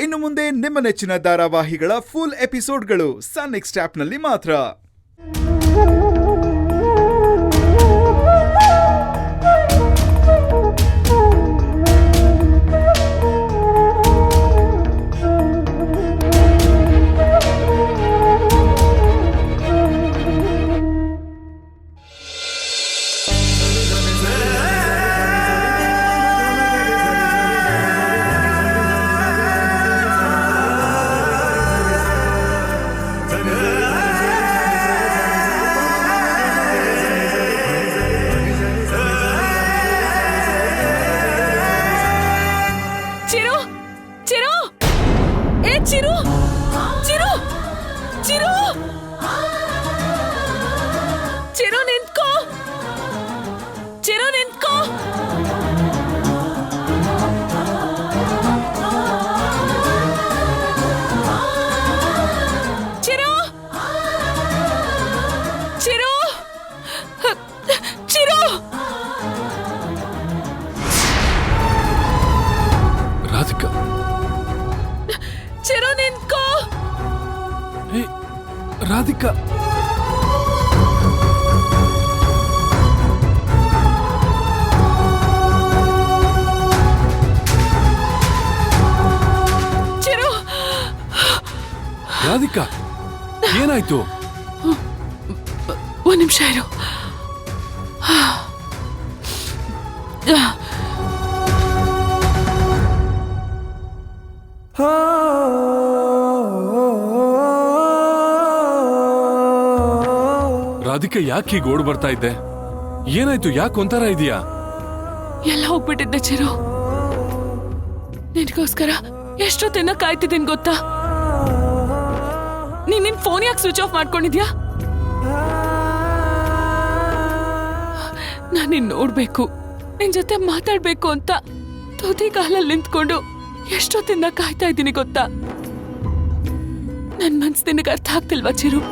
ಇನ್ನು ಮುಂದೆ ನಿಮ್ಮ ನೆಚ್ಚಿನ ಧಾರಾವಾಹಿಗಳ ಫುಲ್ ಎಪಿಸೋಡ್ಗಳು ಸನ್ ನೆಕ್ಸ್ಟ್ ಆಪ್ನಲ್ಲಿ ಮಾತ್ರ. ರಾಧಿಕಾ, ರಾಧಿಕಾ ಏನಾಯ್ತು? ಒಂದ್ ನಿಮಿಷ ಇರು. ರಾಧಿಕಾ, ಯಾಕೆ ಹೀಗೆ ಓಡ್ ಬರ್ತಾ ಇದ್ದೆ? ಏನಾಯ್ತು? ಯಾಕೆ ಒಂಥರ ಇದೆಯಾ? ಎಲ್ಲ ಹೋಗ್ಬಿಟ್ಟಿದ್ದೆ ಚಿರು. ನಿನ್ಗೋಸ್ಕರ ಎಷ್ಟೊತ್ತಿನ ಕಾಯ್ತಿದ್ದೀನಿ ಗೊತ್ತಾ? ನಿನ್ ಫೋನ್ ಯಾಕೆ ಸ್ವಿಚ್ ಆಫ್ ಮಾಡ್ಕೊಂಡಿದ್ಯಾ? ನಾನು ನಿನ್ ನೋಡ್ಬೇಕು, ನಿನ್ ಜೊತೆ ಮಾತಾಡ್ಬೇಕು ಅಂತ ತುದಿಗಾಲಲ್ಲಿ ನಿಂತ್ಕೊಂಡು ಎಷ್ಟೊತ್ತಿಂದ ಕಾಯ್ತಾ ಇದ್ದೀನಿ ಗೊತ್ತಾ? ನನ್ ಮನ್ಸು ನಿನಗೆ ಅರ್ಥ ಆಗ್ತಿಲ್ವಾ ಚಿರು?